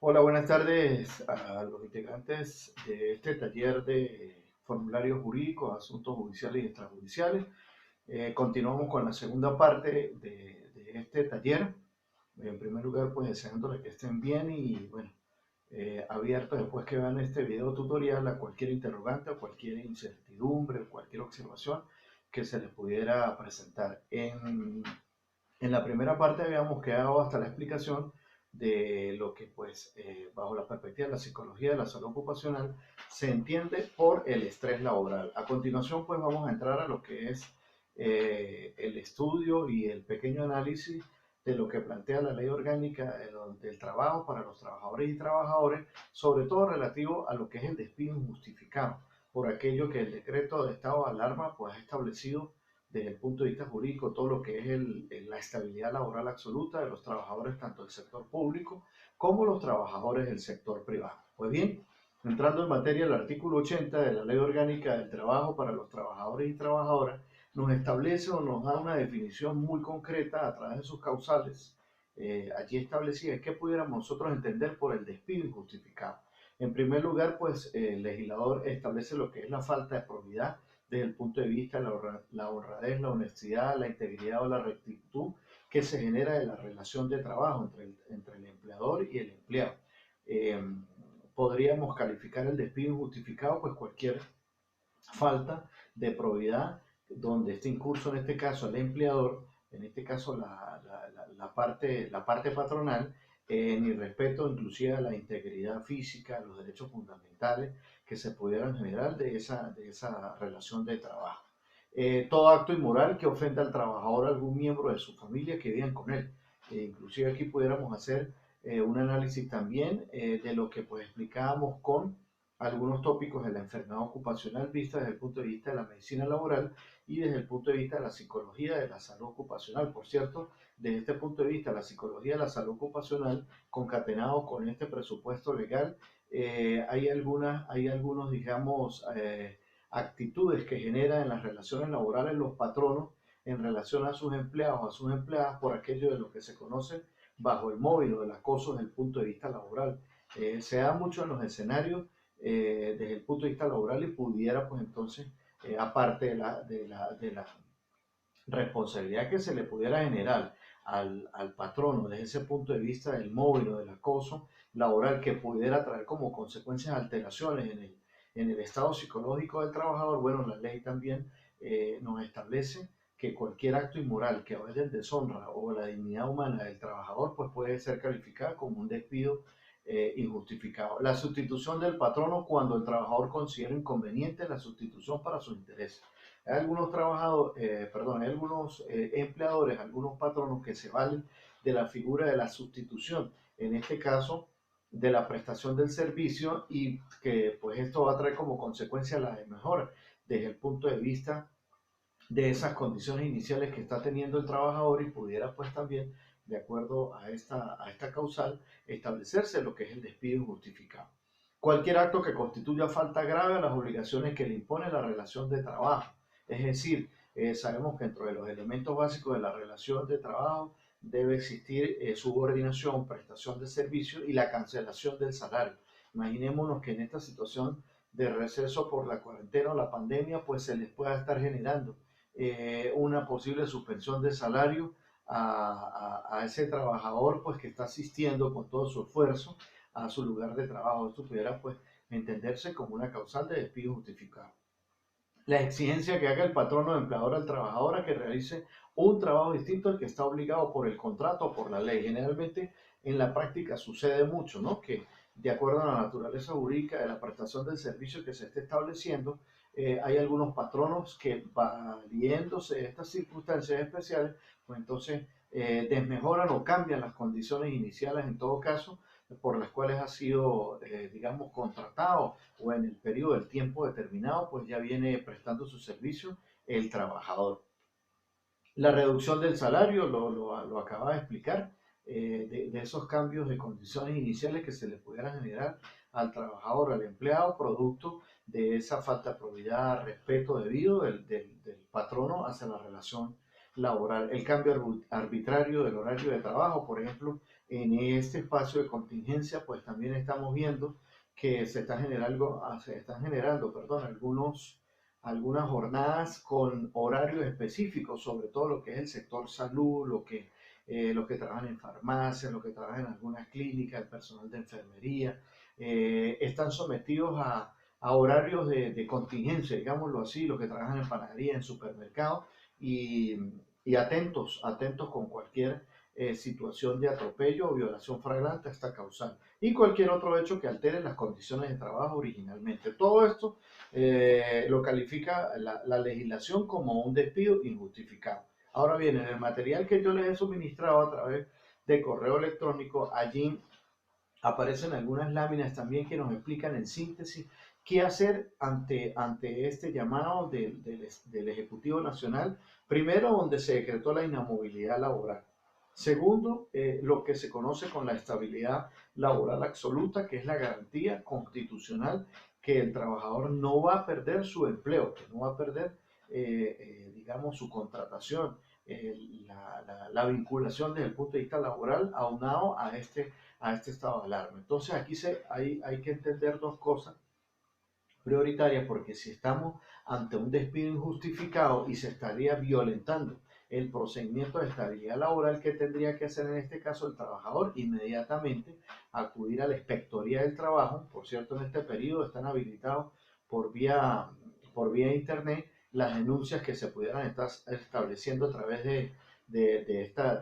Hola, buenas tardes a los integrantes de este taller de formularios jurídicos, asuntos judiciales y extrajudiciales. Continuamos con la segunda parte de este taller. En primer lugar, pues deseándoles que estén bien y bueno, abiertos después que vean este video tutorial a cualquier interrogante, a cualquier incertidumbre, cualquier observación que se les pudiera presentar. En la primera parte habíamos quedado hasta la explicación de lo que, pues, bajo la perspectiva de la psicología de la salud ocupacional, se entiende por el estrés laboral. A continuación, pues, vamos a entrar a lo que es el estudio y el pequeño análisis de lo que plantea la ley orgánica del trabajo para los trabajadores y trabajadoras, sobre todo relativo a lo que es el despido injustificado, por aquello que el decreto de estado de alarma, pues, ha establecido desde el punto de vista jurídico todo lo que es la estabilidad laboral absoluta de los trabajadores tanto del sector público como los trabajadores del sector privado. Pues bien, entrando en materia, el artículo 80 de la Ley Orgánica del Trabajo para los Trabajadores y Trabajadoras nos establece o nos da una definición muy concreta a través de sus causales. Allí establecía qué pudiéramos nosotros entender por el despido injustificado. En primer lugar, pues el legislador establece lo que es la falta de probidad desde el punto de vista de la honradez, la honestidad, la integridad o la rectitud que se genera de la relación de trabajo entre el empleador y el empleado. Eh, Podríamos calificar el despido injustificado, pues cualquier falta de probidad donde esté incurso en este caso el empleador, en este caso la parte patronal, en irrespeto inclusive a la integridad física, a los derechos fundamentales que se pudieran generar de esa relación de trabajo. Todo acto inmoral que ofenda al trabajador o algún miembro de su familia que vivan con él. Inclusive aquí pudiéramos hacer un análisis también de lo que pues explicábamos con algunos tópicos de la enfermedad ocupacional vista desde el punto de vista de la medicina laboral y desde el punto de vista de la psicología de la salud ocupacional. Por cierto, desde este punto de vista, la psicología de la salud ocupacional, concatenado con este presupuesto legal, hay algunos, digamos, actitudes que generan en las relaciones laborales los patronos en relación a sus empleados o a sus empleadas por aquello de lo que se conoce bajo el móvil o del acoso desde el punto de vista laboral. Se da mucho en los escenarios desde el punto de vista laboral y pudiera, pues entonces, aparte de la responsabilidad que se le pudiera generar al patrono desde ese punto de vista del móvil o del acoso laboral que pudiera traer como consecuencias alteraciones en el estado psicológico del trabajador, bueno, la ley también nos establece que cualquier acto inmoral que vaya en deshonra o la dignidad humana del trabajador, pues puede ser calificada como un despido injustificado. La sustitución del patrono cuando el trabajador considera inconveniente la sustitución para su interés. Hay algunos hay algunos empleadores, algunos patronos que se valen de la figura de la sustitución, en este caso de la prestación del servicio y que pues esto va a traer como consecuencia la mejora desde el punto de vista de esas condiciones iniciales que está teniendo el trabajador y pudiera pues también, de acuerdo a esta causal, establecerse lo que es el despido injustificado. Cualquier acto que constituya falta grave a las obligaciones que le impone la relación de trabajo. Es decir, sabemos que dentro de los elementos básicos de la relación de trabajo debe existir subordinación, prestación de servicio y la cancelación del salario. Imaginémonos que en esta situación de receso por la cuarentena o la pandemia, pues se les pueda estar generando una posible suspensión de salario a ese trabajador pues que está asistiendo con todo su esfuerzo a su lugar de trabajo. Esto pudiera pues entenderse como una causal de despido justificado. La exigencia que haga el patrono o empleador al trabajador a que realice un trabajo distinto al que está obligado por el contrato o por la ley. Generalmente en la práctica sucede mucho, ¿no? Que de acuerdo a la naturaleza jurídica de la prestación del servicio que se esté estableciendo, hay algunos patronos que valiéndose de estas circunstancias especiales, pues entonces desmejoran o cambian las condiciones iniciales en todo caso por las cuales ha sido, digamos, contratado o en el periodo del tiempo determinado, pues ya viene prestando su servicio el trabajador. La reducción del salario, lo acaba de explicar, de esos cambios de condiciones iniciales que se le pudieran generar al trabajador, al empleado, producto de esa falta de probidad, respeto debido del patrono hacia la relación laboral. El cambio arbitrario del horario de trabajo, por ejemplo, en este espacio de contingencia, pues también estamos viendo que se están generando, perdón, algunas jornadas con horarios específicos, sobre todo lo que es el sector salud, los que trabajan en farmacias, los que trabajan en algunas clínicas, el personal de enfermería, están sometidos a horarios de contingencia, digámoslo así, los que trabajan en panadería, en supermercados, y, y atentos con cualquier situación de atropello o violación flagrante a esta causal y cualquier otro hecho que altere las condiciones de trabajo originalmente. Todo esto lo califica la legislación como un despido injustificado. Ahora bien, en el material que yo les he suministrado a través de correo electrónico, allí aparecen algunas láminas también que nos explican en síntesis qué hacer ante este llamado del Ejecutivo Nacional. Primero, donde se decretó la inamovilidad laboral. Segundo, lo que se conoce con la estabilidad laboral absoluta, que es la garantía constitucional que el trabajador no va a perder su empleo, que no va a perder, digamos, su contratación, la vinculación desde el punto de vista laboral, aunado a este estado de alarma. Entonces aquí hay que entender dos cosas prioritarias, porque si estamos ante un despido injustificado y se estaría violentando el procedimiento de estabilidad laboral, que tendría que hacer en este caso el trabajador, inmediatamente acudir a la inspectoría del trabajo. Por cierto, en este periodo están habilitados por vía, por vía internet las denuncias que se pudieran estar estableciendo a través de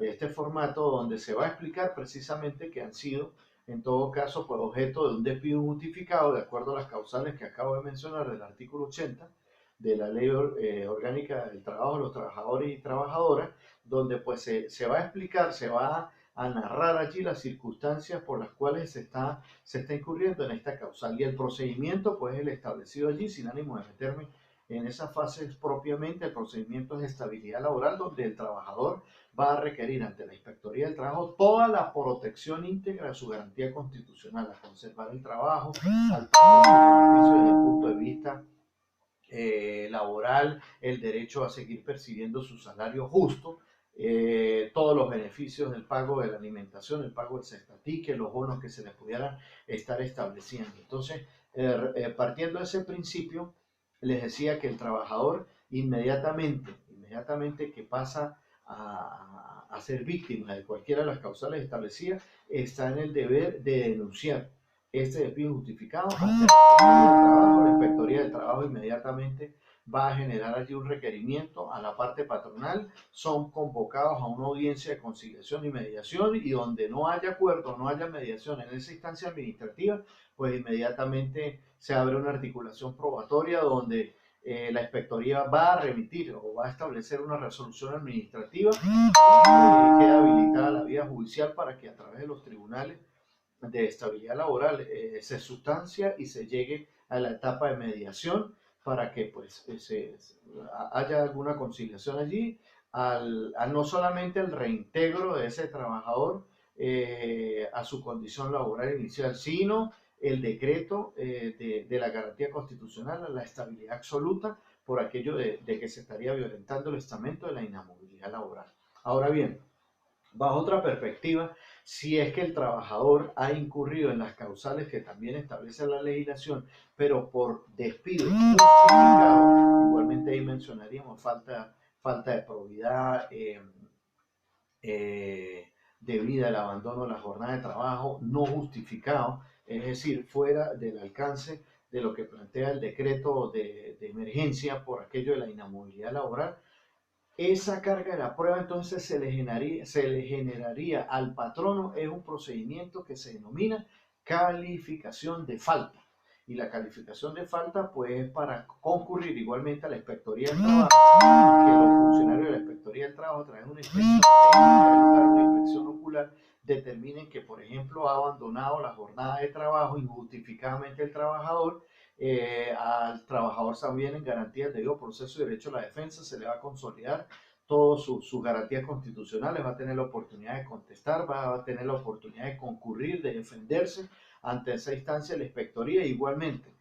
este formato, donde se va a explicar precisamente que han sido, en todo caso, por objeto de un despido injustificado, de acuerdo a las causales que acabo de mencionar del artículo 80 de la Ley Orgánica del Trabajo de los Trabajadores y Trabajadoras, donde pues se va a explicar, se va a narrar allí las circunstancias por las cuales se está incurriendo en esta causal. Y el procedimiento, pues, el establecido allí, sin ánimo de meterme en esa fase propiamente, el procedimiento de estabilidad laboral, donde el trabajador va a requerir ante la Inspectoría del Trabajo toda la protección íntegra de su garantía constitucional, a conservar el trabajo, al beneficio desde el punto de vista laboral, el derecho a seguir percibiendo su salario justo, todos los beneficios del pago de la alimentación, el pago del cestatique, los bonos que se les pudieran estar estableciendo. Entonces, partiendo de ese principio, les decía que el trabajador inmediatamente que pasa a ser víctima de cualquiera de las causales establecidas, está en el deber de denunciar este despido injustificado ante la Inspectoría del Trabajo inmediatamente va a generar allí un requerimiento a la parte patronal, son convocados a una audiencia de conciliación y mediación, y donde no haya acuerdo, no haya mediación en esa instancia administrativa, pues inmediatamente se abre una articulación probatoria donde la inspectoría va a remitir o va a establecer una resolución administrativa y queda habilitada la vía judicial para que a través de los tribunales de estabilidad laboral se sustancia y se llegue a la etapa de mediación para que pues haya alguna conciliación allí, no solamente el reintegro de ese trabajador a su condición laboral inicial, sino el decreto de la garantía constitucional a la estabilidad absoluta por aquello de que se estaría violentando el estamento de la inamovilidad laboral. Ahora bien, bajo otra perspectiva, si es que el trabajador ha incurrido en las causales que también establece la legislación, pero por despido injustificado, igualmente ahí mencionaríamos falta de probidad, debido al abandono de la jornada de trabajo no justificado, es decir, fuera del alcance de lo que plantea el decreto de emergencia por aquello de la inamovilidad laboral. Esa carga de la prueba entonces se le generaría al patrono, es un procedimiento que se denomina calificación de falta. Y la calificación de falta pues es para concurrir igualmente a la Inspectoría del Trabajo, que los funcionarios de la Inspectoría del Trabajo, a través de una inspección técnica del lugar, una inspección ocular, determinen que, por ejemplo, ha abandonado la jornada de trabajo injustificadamente el trabajador. Al trabajador también, en garantía del debido proceso y derecho a la defensa, se le va a consolidar todas sus garantías constitucionales, va a tener la oportunidad de contestar, va a tener la oportunidad de concurrir, de defenderse ante esa instancia de la inspectoría. Igualmente,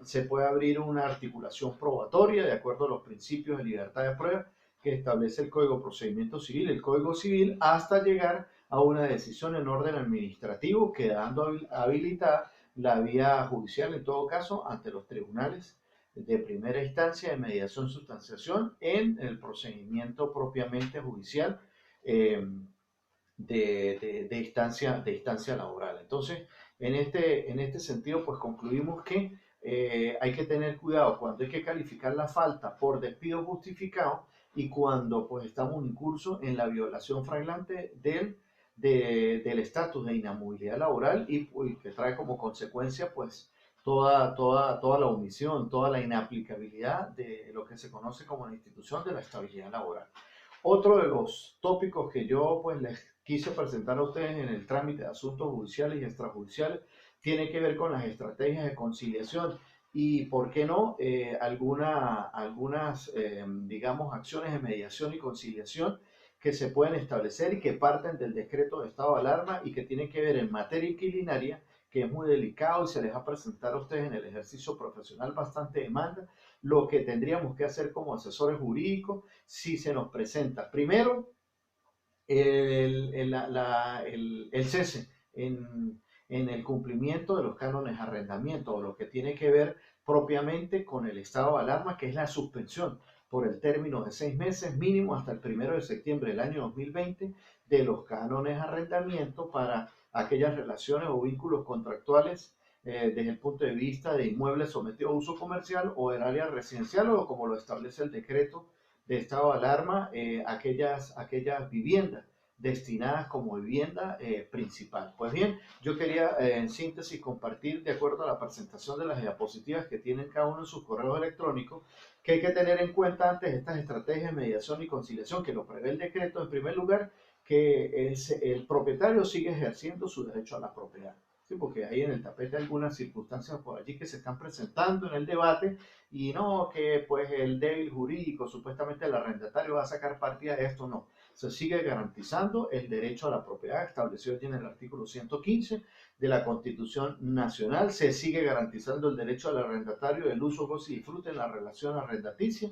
se puede abrir una articulación probatoria de acuerdo a los principios de libertad de prueba que establece el Código de Procedimiento Civil, el Código Civil, hasta llegar a una decisión en orden administrativo, quedando habilitada la vía judicial en todo caso ante los tribunales de primera instancia de mediación sustanciación en el procedimiento propiamente judicial eh, de instancia laboral. Entonces, en este sentido, pues concluimos que hay que tener cuidado cuando hay que calificar la falta por despido justificado y cuando pues estamos en curso en la violación flagrante del estatus de inamovilidad laboral y que trae como consecuencia pues toda la omisión, toda la inaplicabilidad de lo que se conoce como la institución de la estabilidad laboral. Otro de los tópicos que yo pues les quise presentar a ustedes en el trámite de asuntos judiciales y extrajudiciales tiene que ver con las estrategias de conciliación y, ¿por qué no?, algunas, digamos, acciones de mediación y conciliación que se pueden establecer y que parten del decreto de estado de alarma y que tienen que ver en materia inquilinaria, que es muy delicado y se les va a presentar a ustedes en el ejercicio profesional bastante demanda, lo que tendríamos que hacer como asesores jurídicos si se nos presenta. Primero, el cese en el cumplimiento de los cánones de arrendamiento o lo que tiene que ver propiamente con el estado de alarma, que es la suspensión por el término de 6 meses mínimo hasta el 1 de septiembre del año 2020 de los cánones de arrendamiento para aquellas relaciones o vínculos contractuales desde el punto de vista de inmuebles sometidos a uso comercial o del área residencial o como lo establece el decreto de estado de alarma, aquellas viviendas destinadas como vivienda principal. Pues bien, yo quería en síntesis compartir, de acuerdo a la presentación de las diapositivas que tienen cada uno en sus correos electrónicos, que hay que tener en cuenta antes estas estrategias de mediación y conciliación que lo prevé el decreto. En primer lugar, que el propietario sigue ejerciendo su derecho a la propiedad. ¿Sí? Porque hay en el tapete algunas circunstancias por allí que se están presentando en el debate y no que pues el débil jurídico, supuestamente el arrendatario va a sacar partida de esto, no. Se sigue garantizando el derecho a la propiedad establecido en el artículo 115 de la Constitución Nacional, se sigue garantizando el derecho al arrendatario del uso, goce y disfrute en la relación arrendaticia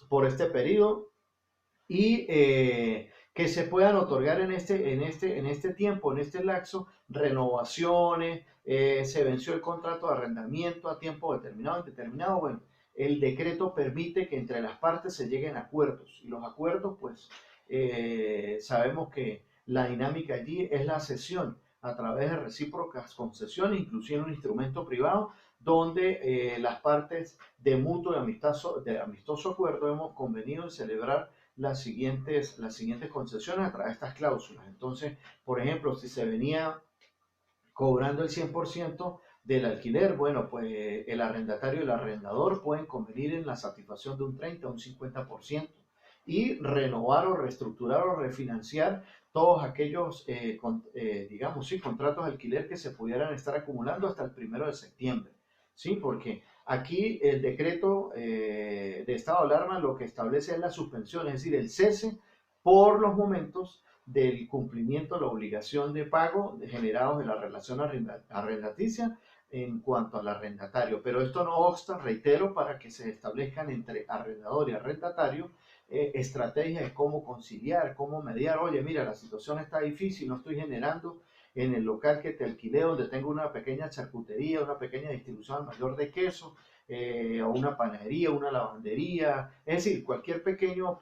por este periodo y que se puedan otorgar en este tiempo, en este lapso, renovaciones, se venció el contrato de arrendamiento a tiempo determinado, indeterminado, bueno, el decreto permite que entre las partes se lleguen a acuerdos y los acuerdos, pues, sabemos que la dinámica allí es la cesión a través de recíprocas concesiones, inclusive un instrumento privado, donde las partes de mutuo y de amistoso acuerdo hemos convenido en celebrar las siguientes concesiones a través de estas cláusulas. Entonces, por ejemplo, si se venía cobrando el 100% del alquiler, bueno, pues el arrendatario y el arrendador pueden convenir en la satisfacción de un 30 o un 50% y renovar o reestructurar o refinanciar todos aquellos, digamos, sí, contratos de alquiler que se pudieran estar acumulando hasta el 1 de septiembre. ¿Sí? Porque aquí el decreto de estado de alarma lo que establece es la suspensión, es decir, el cese por los momentos del cumplimiento de la obligación de pago generados en la relación arrendaticia en cuanto al arrendatario. Pero esto no obsta, reitero, para que se establezcan entre arrendador y arrendatario estrategias de cómo conciliar, cómo mediar. Oye, mira, la situación está difícil, no estoy generando en el local que te alquilé, donde tengo una pequeña charcutería, una pequeña distribución al mayor de queso, o una panadería, una lavandería, es decir, cualquier pequeño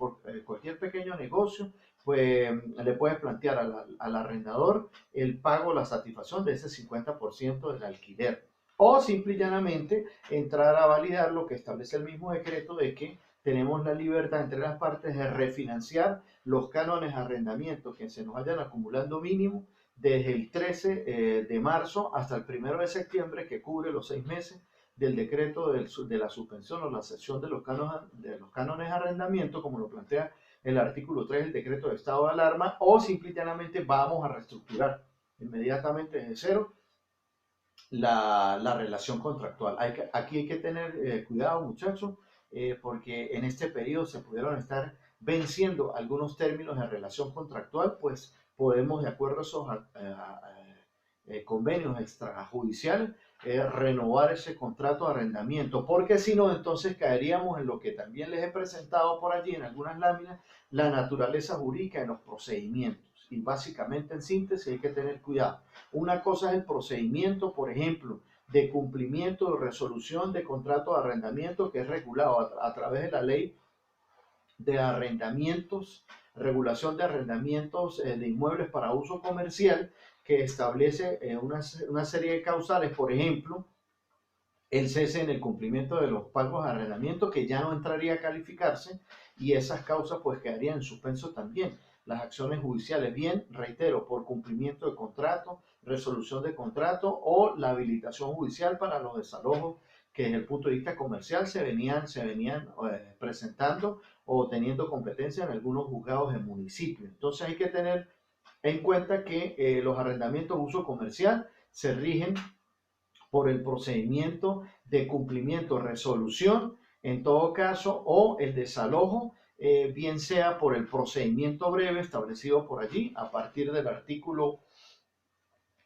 negocio, pues le puedes plantear al arrendador el pago, la satisfacción de ese 50% del alquiler. O simple y llanamente entrar a validar lo que establece el mismo decreto de que tenemos la libertad entre las partes de refinanciar los cánones de arrendamiento que se nos vayan acumulando mínimo desde el 13 de marzo hasta el 1 de septiembre, que cubre los 6 meses del decreto de la suspensión o la cesión de los cánones de arrendamiento, como lo plantea el artículo 3 del decreto de estado de alarma, o simple y llanamente vamos a reestructurar inmediatamente desde cero la relación contractual. Aquí hay que tener cuidado, muchachos, porque en este periodo se pudieron estar venciendo algunos términos de relación contractual, pues podemos, de acuerdo a esos convenios extrajudiciales, renovar ese contrato de arrendamiento, porque si no, entonces caeríamos en lo que también les he presentado por allí en algunas láminas, la naturaleza jurídica de los procedimientos. y básicamente en síntesis hay que tener cuidado. Una cosa es el procedimiento, por ejemplo, de cumplimiento o resolución de contrato de arrendamiento que es regulado a través de la ley de arrendamientos, regulación de arrendamientos de inmuebles para uso comercial, que establece una serie de causales, por ejemplo, el cese en el cumplimiento de los pagos de arrendamiento, que ya no entraría a calificarse, y esas causas pues quedarían en suspenso también. Las acciones judiciales, bien, reitero, por cumplimiento de contrato, resolución de contrato o la habilitación judicial para los desalojos que desde el punto de vista comercial se venían presentando o teniendo competencia en algunos juzgados de municipio. Entonces hay que tener en cuenta que los arrendamientos de uso comercial se rigen por el procedimiento de cumplimiento, resolución, en todo caso, o el desalojo, bien sea por el procedimiento breve establecido por allí, a partir del artículo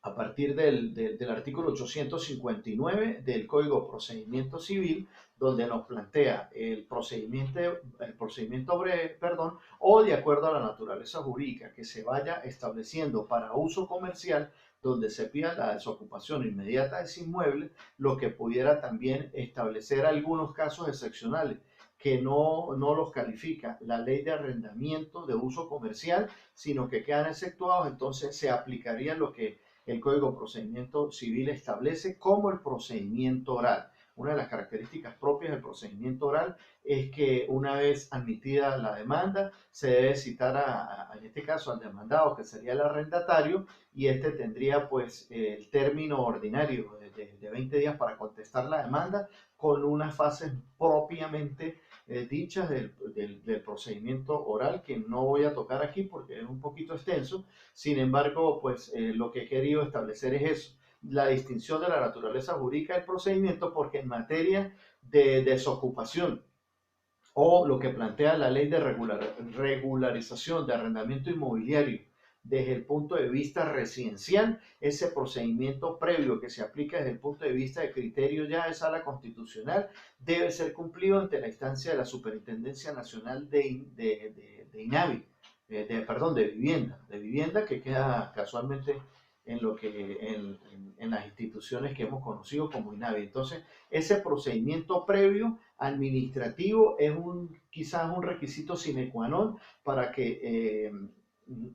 859 del Código de Procedimiento Civil, donde nos plantea el procedimiento breve, perdón, o de acuerdo a la naturaleza jurídica que se vaya estableciendo para uso comercial, donde se pida la desocupación inmediata de ese inmueble, lo que pudiera también establecer algunos casos excepcionales que no los califica la ley de arrendamiento de uso comercial, sino que quedan exceptuados. Entonces se aplicaría lo que el Código de Procedimiento Civil establece como el procedimiento oral. Una de las características propias del procedimiento oral es que una vez admitida la demanda, se debe citar en este caso al demandado, que sería el arrendatario, y este tendría pues el término ordinario de 20 días para contestar la demanda, con unas fases propiamente dichas del procedimiento oral, que no voy a tocar aquí porque es un poquito extenso. Sin embargo, pues lo que he querido establecer es eso, la distinción de la naturaleza jurídica del procedimiento, porque en materia de desocupación o lo que plantea la ley de regularización de arrendamiento inmobiliario desde el punto de vista residencial, ese procedimiento previo que se aplica desde el punto de vista de criterio ya de sala constitucional debe ser cumplido ante la instancia de la Superintendencia Nacional de INAVI, perdón, de vivienda, que queda casualmente en las instituciones que hemos conocido como INAVI. Entonces, ese procedimiento previo administrativo es quizás un requisito sine qua non para que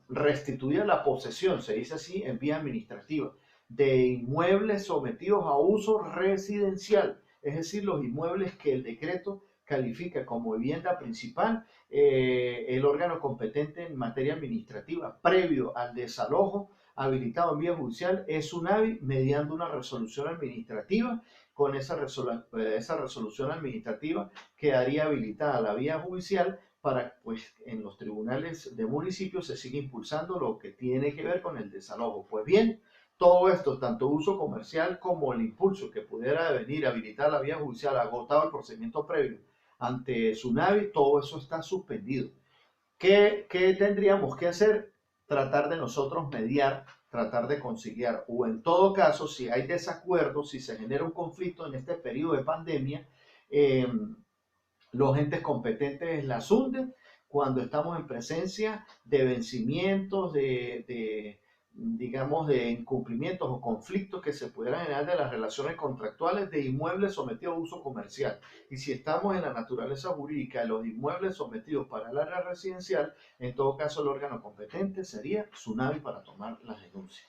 restituya la posesión, se dice así, en vía administrativa, de inmuebles sometidos a uso residencial, es decir, los inmuebles que el decreto califica como vivienda principal. El órgano competente en materia administrativa previo al desalojo habilitado en vía judicial es SUNAVI, mediante una resolución administrativa. Con esa resolución administrativa quedaría habilitada la vía judicial para, pues, en los tribunales de municipios se sigue impulsando lo que tiene que ver con el desalojo. Pues bien, todo esto, tanto uso comercial como el impulso que pudiera venir a habilitar la vía judicial, agotado el procedimiento previo ante SUNAVI, todo eso está suspendido. ¿Qué tendríamos que hacer? Tratar de nosotros mediar, tratar de conciliar, o en todo caso, si hay desacuerdos, si se genera un conflicto en este periodo de pandemia, eh, los entes competentes la asunden cuando estamos en presencia de vencimientos, digamos, de incumplimientos o conflictos que se pudieran generar de las relaciones contractuales de inmuebles sometidos a uso comercial. Y si estamos en la naturaleza jurídica de los inmuebles sometidos para el área residencial, en todo caso el órgano competente sería SUNAVI para tomar las denuncias.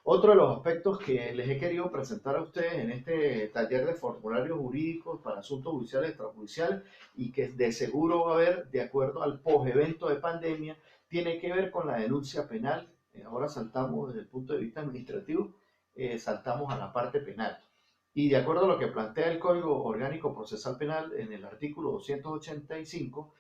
Otro de los aspectos que les he querido presentar a ustedes en este taller de formularios jurídicos para asuntos judiciales y extrajudiciales, y que de seguro va a haber de acuerdo al post-evento de pandemia, tiene que ver con la denuncia penal. Ahora saltamos desde el punto de vista administrativo, saltamos a la parte penal. Y de acuerdo a lo que plantea el Código Orgánico Procesal Penal en el artículo 285,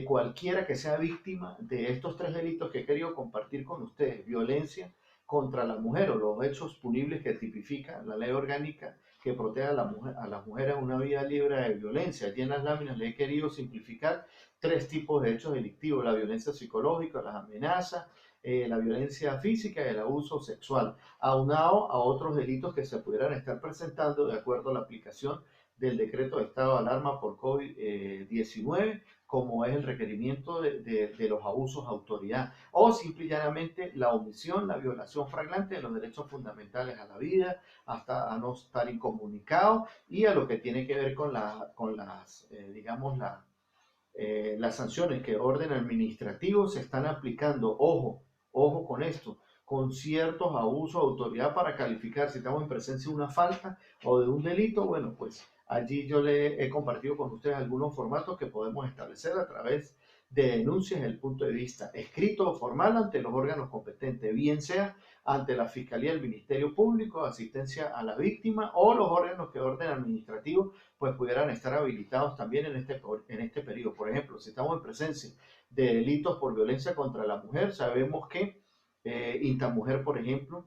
cualquiera que sea víctima de estos tres delitos que he querido compartir con ustedes: violencia contra la mujer o los hechos punibles que tipifica la ley orgánica que protege a las mujeres una vida libre de violencia. Allí en las láminas le he querido simplificar tres tipos de hechos delictivos: la violencia psicológica, las amenazas, la violencia física y el abuso sexual, aunado a otros delitos que se pudieran estar presentando de acuerdo a la aplicación del decreto de estado de alarma por COVID-19, como es el requerimiento de los abusos de autoridad, o simple y llanamente la omisión, la violación flagrante de los derechos fundamentales a la vida, hasta a no estar incomunicado, y a lo que tiene que ver con las, digamos, las sanciones que orden administrativo se están aplicando, ojo con esto, con ciertos abusos de autoridad para calificar si estamos en presencia de una falta o de un delito. Bueno, pues allí yo le he compartido con ustedes algunos formatos que podemos establecer a través de denuncias desde el punto de vista escrito o formal ante los órganos competentes, bien sea ante la Fiscalía del Ministerio Público, asistencia a la víctima, o los órganos que orden administrativo pues pudieran estar habilitados también en este periodo. Por ejemplo, si estamos en presencia de delitos por violencia contra la mujer, sabemos que Intamujer, por ejemplo,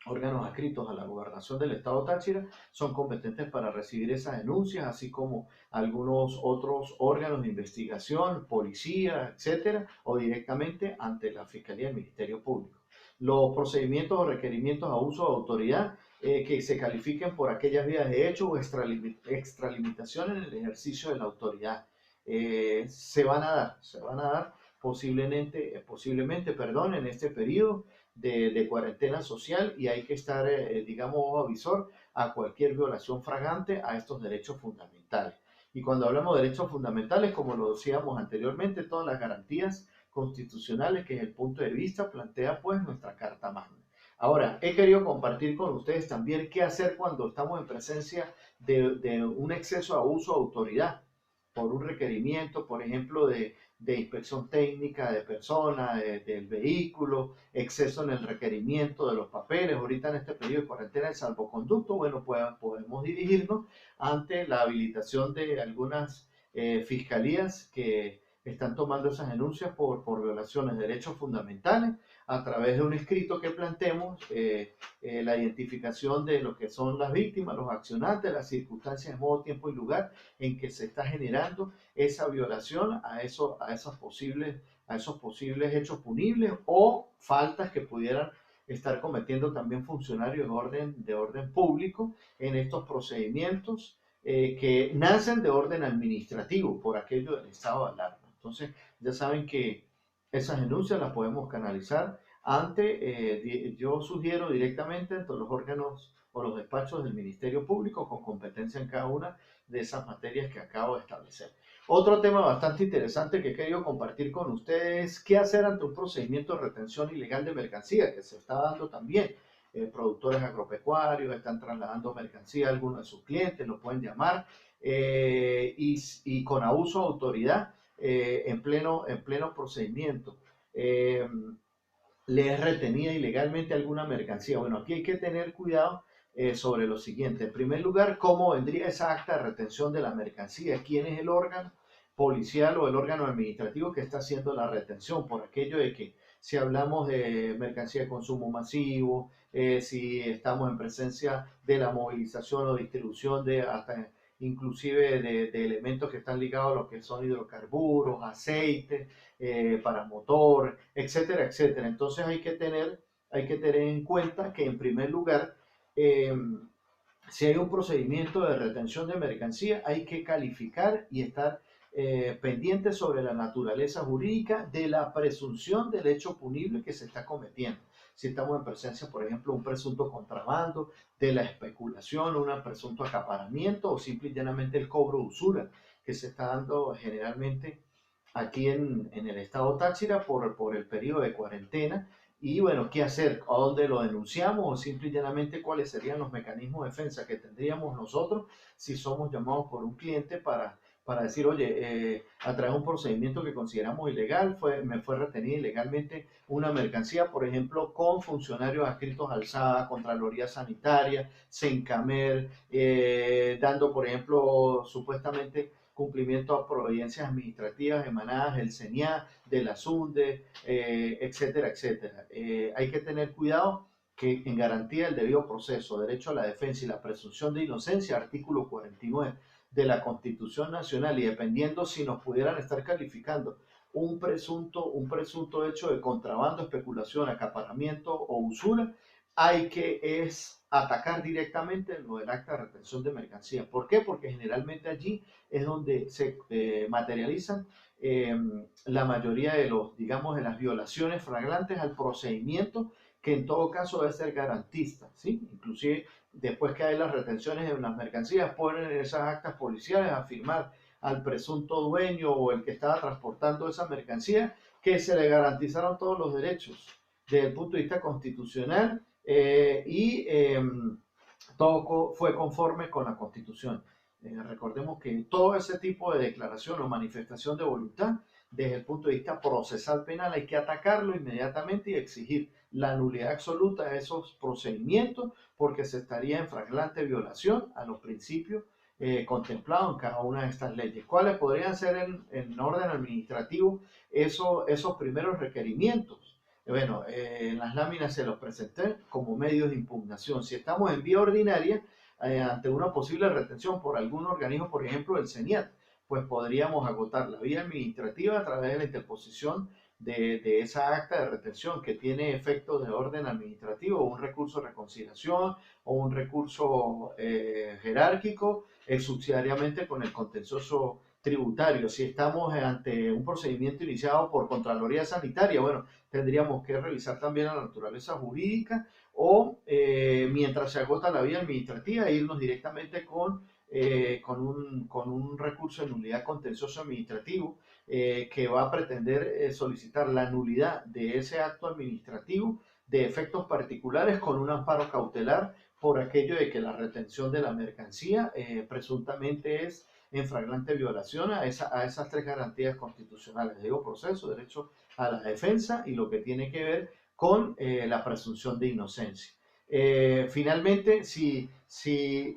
órganos adscritos a la gobernación del estado Táchira, son competentes para recibir esas denuncias, así como algunos otros órganos de investigación, policía, etcétera, o directamente ante la Fiscalía del Ministerio Público. Los procedimientos o requerimientos a uso de autoridad que se califiquen por aquellas vías de hecho o extralimitación en el ejercicio de la autoridad. Se van a dar posiblemente, perdón, en este periodo de cuarentena social, y hay que estar, digamos, avisor a cualquier violación flagrante a estos derechos fundamentales. Y cuando hablamos de derechos fundamentales, como lo decíamos anteriormente, todas las garantías constitucionales que desde el punto de vista plantea pues nuestra Carta Magna. Ahora, he querido compartir con ustedes también qué hacer cuando estamos en presencia de un exceso de abuso de autoridad por un requerimiento, por ejemplo, de inspección técnica de persona, del vehículo, exceso en el requerimiento de los papeles. Ahorita en este periodo de cuarentena, el salvoconducto, bueno, podemos dirigirnos ante la habilitación de algunas fiscalías que están tomando esas denuncias por violaciones de derechos fundamentales a través de un escrito que planteemos la identificación de lo que son las víctimas, los accionantes, las circunstancias, modo, tiempo y lugar en que se está generando esa violación a esos posibles hechos punibles o faltas que pudieran estar cometiendo también funcionarios de orden público en estos procedimientos que nacen de orden administrativo por aquello del estado de alarma. Entonces, ya saben que esas denuncias las podemos canalizar yo sugiero directamente ante los órganos o los despachos del Ministerio Público con competencia en cada una de esas materias que acabo de establecer. Otro tema bastante interesante que he querido compartir con ustedes es qué hacer ante un procedimiento de retención ilegal de mercancía que se está dando también. Productores agropecuarios están trasladando mercancía a algunos de sus clientes, lo pueden llamar, y con abuso de autoridad en pleno procedimiento. Le es retenida ilegalmente alguna mercancía. Bueno, aquí hay que tener cuidado sobre lo siguiente. En primer lugar, ¿cómo vendría esa acta de retención de la mercancía? ¿Quién es el órgano policial o el órgano administrativo que está haciendo la retención? Por aquello de que si hablamos de mercancía de consumo masivo, si estamos en presencia de la movilización o distribución de hasta inclusive de elementos que están ligados a lo que son hidrocarburos, aceites, para motor, etcétera, etcétera. Entonces hay que tener en cuenta que en primer lugar, eh, si hay un procedimiento de retención de mercancía, hay que calificar y estar pendiente sobre la naturaleza jurídica de la presunción del hecho punible que se está cometiendo. Si estamos en presencia, por ejemplo, de un presunto contrabando, de la especulación, un presunto acaparamiento o simple y llanamente el cobro de usura que se está dando generalmente aquí en el estado Táchira por el periodo de cuarentena. Y bueno, ¿qué hacer? ¿A dónde lo denunciamos? O simple y llanamente, ¿cuáles serían los mecanismos de defensa que tendríamos nosotros si somos llamados por un cliente para decir, oye, a través de un procedimiento que consideramos ilegal, me fue retenida ilegalmente una mercancía, por ejemplo, con funcionarios adscritos al SAA, Contraloría Sanitaria, Sencamer, dando, por ejemplo, supuestamente cumplimiento a providencias administrativas emanadas del CENIA, de la SUNDE, etcétera, etcétera. Hay que tener cuidado que en garantía del debido proceso, derecho a la defensa y la presunción de inocencia, artículo 49 de la Constitución Nacional, y dependiendo si nos pudieran estar calificando un presunto hecho de contrabando, especulación, acaparamiento o usura, hay que atacar directamente lo del acta de retención de mercancías. ¿Por qué? Porque generalmente allí es donde se materializan eh, la mayoría de los, digamos, de las violaciones flagrantes al procedimiento, que en todo caso debe ser garantista, ¿sí? Inclusive después que hay las retenciones de las mercancías, ponen esas actas policiales a firmar al presunto dueño o el que estaba transportando esa mercancía que se le garantizaron todos los derechos desde el punto de vista constitucional todo fue conforme con la Constitución. Recordemos que todo ese tipo de declaración o manifestación de voluntad, desde el punto de vista procesal penal, hay que atacarlo inmediatamente y exigir la nulidad absoluta de esos procedimientos, porque se estaría en flagrante violación a los principios contemplados en cada una de estas leyes. ¿Cuáles podrían ser en orden administrativo esos primeros requerimientos? Bueno, en las láminas se los presenté como medios de impugnación. Si estamos en vía ordinaria, ante una posible retención por algún organismo, por ejemplo el CENIAT, pues podríamos agotar la vía administrativa a través de la interposición de esa acta de retención que tiene efectos de orden administrativo, un recurso de reconciliación o un recurso jerárquico, subsidiariamente con el contencioso tributario. Si estamos ante un procedimiento iniciado por Contraloría Sanitaria, bueno, tendríamos que revisar también la naturaleza jurídica o mientras se agota la vía administrativa, irnos directamente con un recurso de nulidad contencioso administrativo que va a pretender solicitar la nulidad de ese acto administrativo de efectos particulares con un amparo cautelar por aquello de que la retención de la mercancía presuntamente es en flagrante violación a esas tres garantías constitucionales, digo, proceso, derecho a la defensa y lo que tiene que ver con la presunción de inocencia. Finalmente, si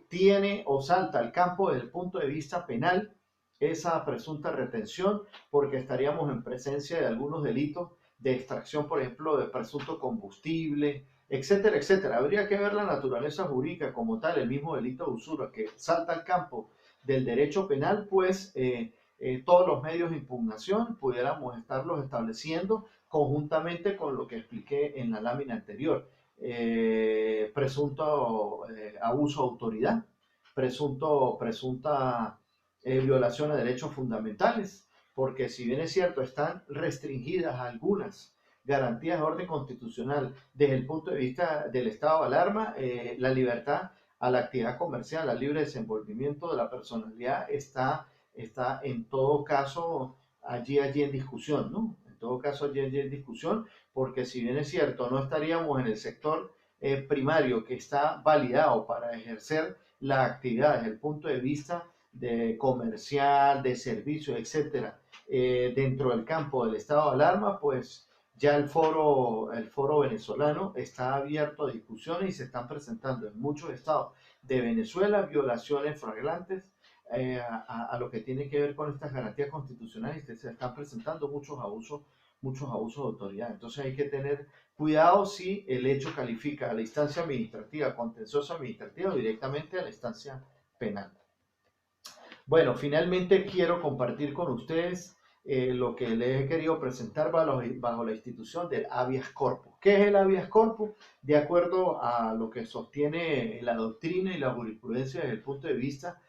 tiene o salta al campo desde el punto de vista penal esa presunta retención, porque estaríamos en presencia de algunos delitos de extracción, por ejemplo, de presunto combustible, etcétera, etcétera. Habría que ver la naturaleza jurídica como tal, el mismo delito de usura que salta al campo del derecho penal, pues todos los medios de impugnación pudiéramos estarlos estableciendo conjuntamente con lo que expliqué en la lámina anterior. Presunto abuso de autoridad, presunta violación a derechos fundamentales, porque si bien es cierto, están restringidas algunas garantías de orden constitucional desde el punto de vista del estado de alarma, la libertad a la actividad comercial, al libre desenvolvimiento de la personalidad está en todo caso allí en discusión, ¿no? En todo caso allí en discusión, porque si bien es cierto, no estaríamos en el sector primario que está validado para ejercer la actividad desde el punto de vista de comercial, de servicio, etcétera, dentro del campo del estado de alarma, pues ya el foro venezolano está abierto a discusiones y se están presentando en muchos estados de Venezuela violaciones flagrantes a lo que tiene que ver con estas garantías constitucionales, que se están presentando muchos abusos de autoridad. Entonces hay que tener cuidado si el hecho califica a la instancia administrativa, contenciosa administrativa o directamente a la instancia penal. Bueno, finalmente quiero compartir con ustedes lo que les he querido presentar bajo la institución del habeas corpus. ¿Qué es el habeas corpus? De acuerdo a lo que sostiene la doctrina y la jurisprudencia desde el punto de vista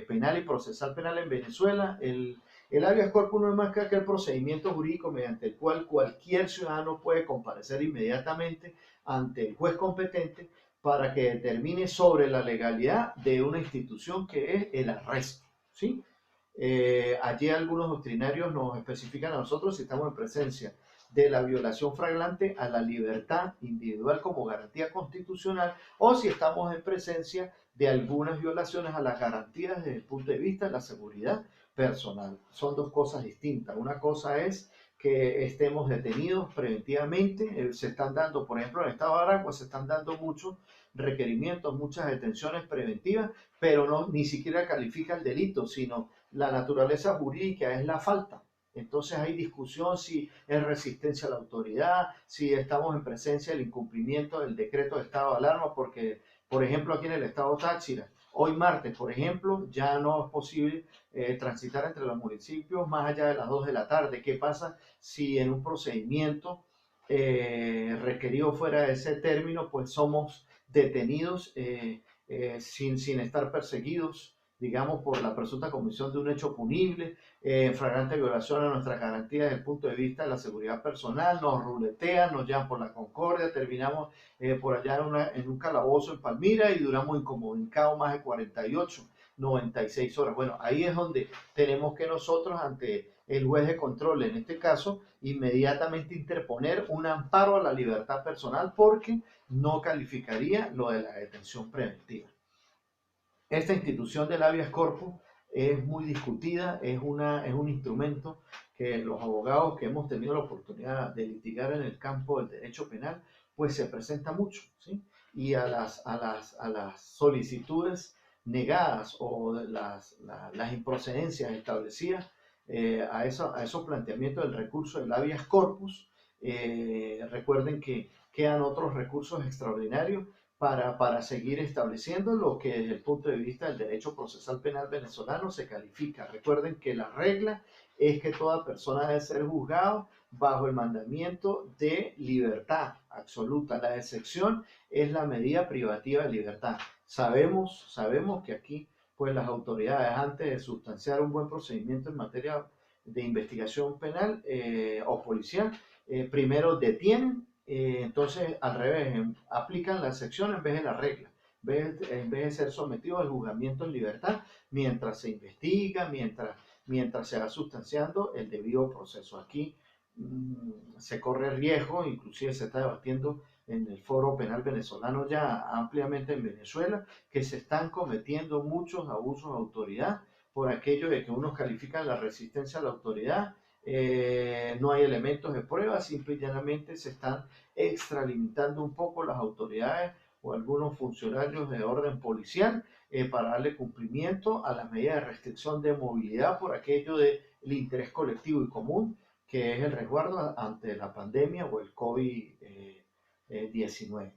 penal y procesal penal en Venezuela, el habeas corpus no es más que aquel procedimiento jurídico mediante el cual cualquier ciudadano puede comparecer inmediatamente ante el juez competente para que determine sobre la legalidad de una institución que es el arresto, ¿sí? Allí algunos doctrinarios nos especifican a nosotros si estamos en presencia de la violación flagrante a la libertad individual como garantía constitucional o si estamos en presencia de algunas violaciones a las garantías desde el punto de vista de la seguridad personal. Son dos cosas distintas. Una cosa es que estemos detenidos preventivamente. Se están dando, por ejemplo, en el estado de Aragua, se están dando muchos requerimientos, muchas detenciones preventivas, pero no ni siquiera califica el delito, sino la naturaleza jurídica es la falta. Entonces hay discusión si es resistencia a la autoridad, si estamos en presencia del incumplimiento del decreto de estado de alarma, porque, por ejemplo, aquí en el estado Táchira, hoy martes, por ejemplo, ya no es posible transitar entre los municipios más allá de las 2 de la tarde. ¿Qué pasa si en un procedimiento requerido fuera de ese término, pues somos detenidos sin estar perseguidos, digamos, por la presunta comisión de un hecho punible, en flagrante violación a nuestras garantías desde el punto de vista de la seguridad personal, nos ruletean, nos llevan por la Concordia, terminamos por allá en un calabozo en Palmira y duramos incomunicados más de 48, 96 horas. Bueno, ahí es donde tenemos que nosotros, ante el juez de control, en este caso, inmediatamente interponer un amparo a la libertad personal porque no calificaría lo de la detención preventiva. Esta institución del habeas corpus es muy discutida, es un instrumento que los abogados que hemos tenido la oportunidad de litigar en el campo del derecho penal, pues se presenta mucho, ¿sí? Y a las solicitudes negadas o las improcedencias establecidas a esos planteamientos del recurso del habeas corpus, recuerden que quedan otros recursos extraordinarios para seguir estableciendo lo que desde el punto de vista del derecho procesal penal venezolano se califica. Recuerden que la regla es que toda persona debe ser juzgado bajo el mandamiento de libertad absoluta. La excepción es la medida privativa de libertad. Sabemos que aquí, pues las autoridades, antes de sustanciar un buen procedimiento en materia de investigación penal o policial, primero detienen, entonces al revés, aplican la excepción en vez de la regla, en vez de ser sometido al juzgamiento en libertad mientras se investiga, mientras se va sustanciando el debido proceso. Aquí se corre riesgo, inclusive se está debatiendo en el foro penal venezolano ya ampliamente en Venezuela, que se están cometiendo muchos abusos de autoridad por aquello de que unos califican la resistencia a la autoridad, no hay elementos de prueba, simple y llanamente se están extralimitando un poco las autoridades o algunos funcionarios de orden policial para darle cumplimiento a las medidas de restricción de movilidad por aquello del interés colectivo y común, que es el resguardo ante la pandemia o el COVID-19.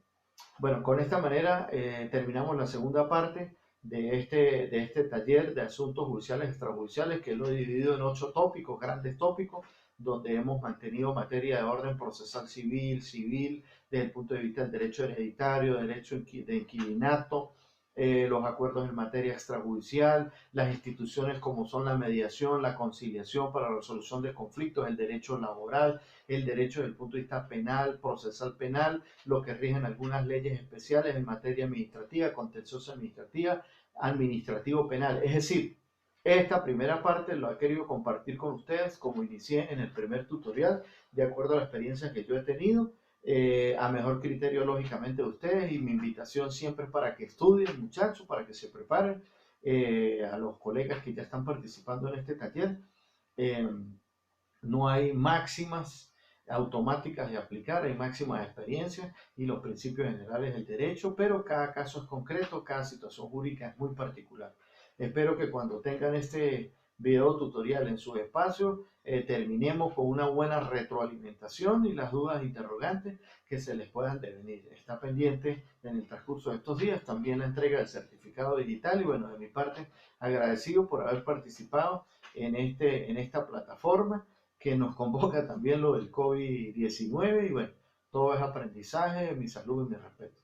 Bueno, con esta manera terminamos la segunda parte de este taller de asuntos judiciales extrajudiciales, que lo he dividido en 8 tópicos, grandes tópicos, donde hemos mantenido materia de orden procesal civil, desde el punto de vista del derecho hereditario, derecho de inquilinato, los acuerdos en materia extrajudicial, las instituciones como son la mediación, la conciliación para la resolución de conflictos, el derecho laboral, el derecho desde el punto de vista penal, procesal penal, lo que rigen algunas leyes especiales en materia administrativa, contenciosa administrativa, administrativo penal. Es decir, esta primera parte lo he querido compartir con ustedes como inicié en el primer tutorial, de acuerdo a la experiencia que yo he tenido, a mejor criterio lógicamente de ustedes, y mi invitación siempre es para que estudien, muchachos, para que se preparen, a los colegas que ya están participando en este taller. Eh, no hay máximas automáticas de aplicar, hay máximas de experiencia y los principios generales del derecho, pero cada caso es concreto, cada situación jurídica es muy particular. Espero que cuando tengan este video tutorial en su espacio, terminemos con una buena retroalimentación y las dudas e interrogantes que se les puedan devenir. Está pendiente en el transcurso de estos días también la entrega del certificado digital y bueno, de mi parte, agradecido por haber participado en esta plataforma que nos convoca también lo del COVID-19 y bueno, todo es aprendizaje, mi salud y mi respeto.